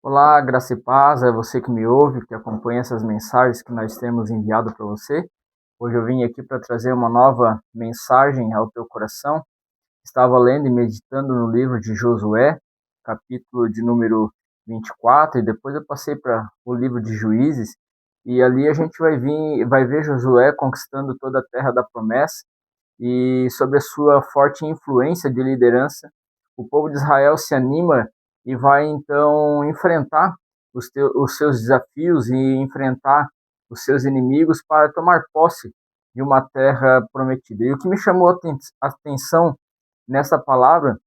Olá, graça e paz, é você que me ouve, que acompanha essas mensagens que nós temos enviado para você. Hoje eu vim aqui para trazer uma nova mensagem ao teu coração. Estava lendo e meditando no livro de Josué, capítulo de número 24, e depois eu passei para o livro de Juízes, e ali a gente vai ver Josué conquistando toda a terra da promessa, e sobre a sua forte influência de liderança, o povo de Israel se anima e vai então enfrentar os seus desafios e enfrentar os seus inimigos para tomar posse de uma terra prometida. E o que me chamou a atenção nessa palavra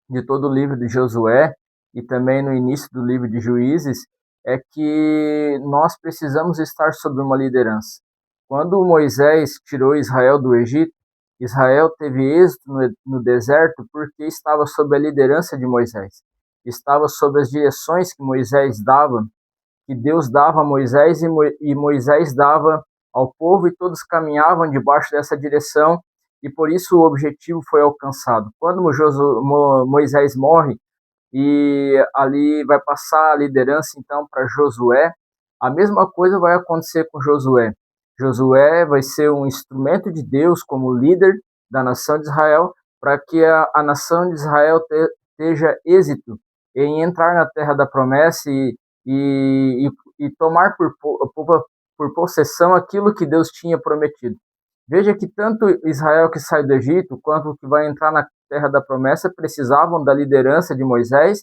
de todo o livro de Josué e também no início do livro de Juízes é que nós precisamos estar sob uma liderança. Quando Moisés tirou Israel do Egito, Israel teve êxito no deserto porque estava sob a liderança de Moisés. Estava sob as direções que Moisés dava, que Deus dava a Moisés e Moisés dava ao povo, e todos caminhavam debaixo dessa direção, e por isso o objetivo foi alcançado. Quando Moisés morre e ali vai passar a liderança então para Josué, a mesma coisa vai acontecer com Josué. Josué vai ser um instrumento de Deus como líder da nação de Israel, para que a nação de Israel tenha êxito em entrar na terra da promessa e tomar por possessão aquilo que Deus tinha prometido. Veja que tanto Israel que sai do Egito, quanto que vai entrar na terra da promessa, precisavam da liderança de Moisés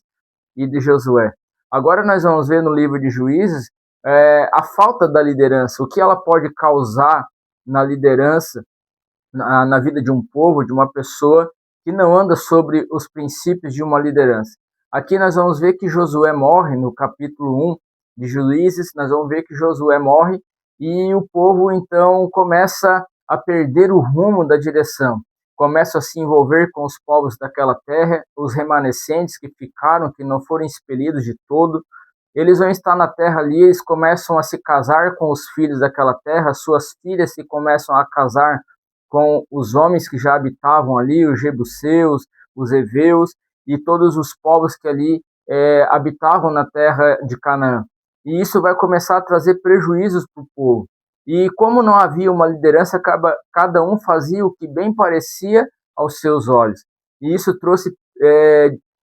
e de Josué. Agora nós vamos ver no livro de Juízes a falta da liderança, o que ela pode causar na liderança, na vida de um povo, de uma pessoa que não anda sobre os princípios de uma liderança. Aqui nós vamos ver que Josué morre, no capítulo 1 de Juízes, nós vamos ver que Josué morre e o povo então começa a perder o rumo da direção, começa a se envolver com os povos daquela terra, os remanescentes que ficaram, que não foram expelidos de todo, eles vão estar na terra ali, eles começam a se casar com os filhos daquela terra, suas filhas se começam a casar com os homens que já habitavam ali, os jebuseus, os heveus e todos os povos que ali habitavam na terra de Canaã. E isso vai começar a trazer prejuízos para o povo. E como não havia uma liderança, cada um fazia o que bem parecia aos seus olhos. E isso trouxe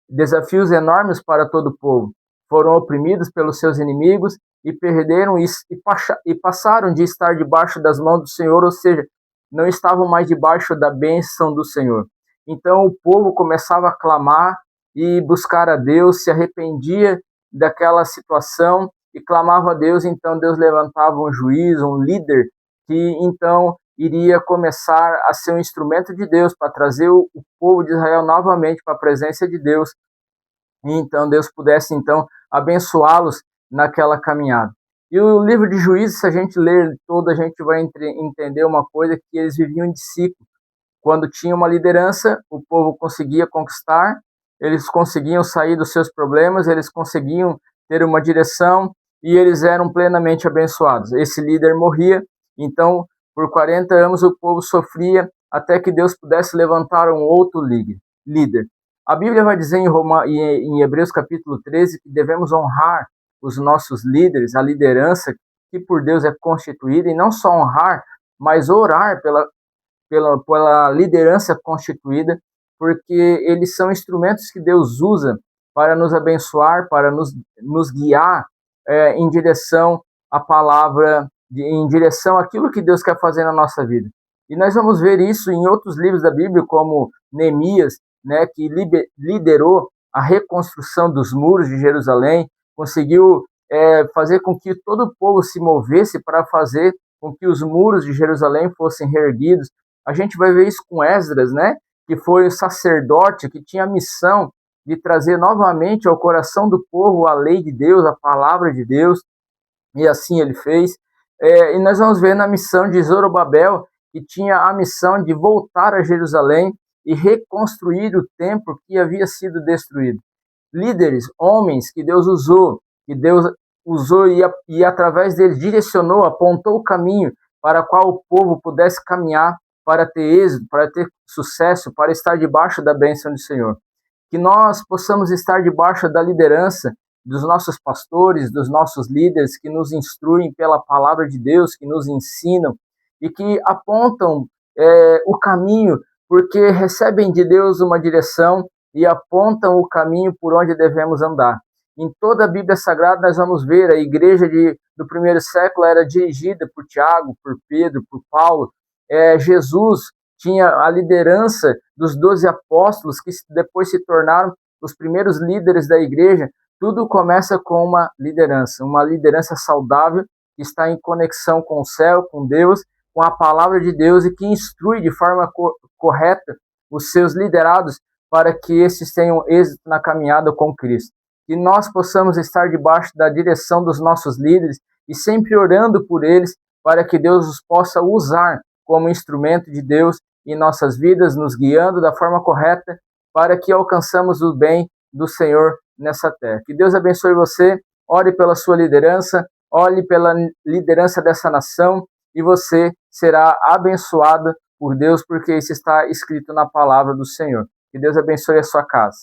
desafios enormes para todo o povo. Foram oprimidos pelos seus inimigos e perderam e passaram de estar debaixo das mãos do Senhor, ou seja, não estavam mais debaixo da bênção do Senhor. Então o povo começava a clamar e buscar a Deus, se arrependia daquela situação e clamava a Deus. Então Deus levantava um juiz, um líder, que então iria começar a ser um instrumento de Deus para trazer o povo de Israel novamente para a presença de Deus, e então Deus pudesse então abençoá-los naquela caminhada. E o livro de Juízes, se a gente ler todo, a gente vai entender uma coisa, que eles viviam de ciclo. Quando tinha uma liderança, o povo conseguia conquistar, eles conseguiam sair dos seus problemas, eles conseguiam ter uma direção e eles eram plenamente abençoados. Esse líder morria, então por 40 anos o povo sofria até que Deus pudesse levantar um outro líder. A Bíblia vai dizer em Hebreus capítulo 13 que devemos honrar os nossos líderes, a liderança que por Deus é constituída, e não só honrar, mas orar pela liderança constituída, porque eles são instrumentos que Deus usa para nos abençoar, para nos guiar em direção à palavra, em direção àquilo que Deus quer fazer na nossa vida. E nós vamos ver isso em outros livros da Bíblia, como Neemias, né, que liderou a reconstrução dos muros de Jerusalém, conseguiu fazer com que todo o povo se movesse para fazer com que os muros de Jerusalém fossem reerguidos. A gente vai ver isso com Esdras, né, que foi o sacerdote que tinha a missão de trazer novamente ao coração do povo a lei de Deus, a palavra de Deus, e assim ele fez. E nós vamos ver na missão de Zorobabel, que tinha a missão de voltar a Jerusalém e reconstruir o templo que havia sido destruído. Líderes, homens que Deus usou e através deles direcionou, apontou o caminho para qual o povo pudesse caminhar para ter êxito, para ter sucesso, para estar debaixo da bênção do Senhor. Que nós possamos estar debaixo da liderança dos nossos pastores, dos nossos líderes que nos instruem pela palavra de Deus, que nos ensinam e que apontam o caminho, porque recebem de Deus uma direção e apontam o caminho por onde devemos andar. Em toda a Bíblia Sagrada nós vamos ver a igreja do primeiro século era dirigida por Tiago, por Pedro, por Paulo. Jesus tinha a liderança dos 12 apóstolos, que depois se tornaram os primeiros líderes da igreja. Tudo começa com uma liderança saudável, que está em conexão com o céu, com Deus, com a palavra de Deus e que instrui de forma correta os seus liderados para que esses tenham êxito na caminhada com Cristo. Que nós possamos estar debaixo da direção dos nossos líderes e sempre orando por eles para que Deus os possa usar como instrumento de Deus em nossas vidas, nos guiando da forma correta para que alcançamos o bem do Senhor nessa terra. Que Deus abençoe você, ore pela sua liderança, ore pela liderança dessa nação e você será abençoado por Deus, porque isso está escrito na palavra do Senhor. Que Deus abençoe a sua casa.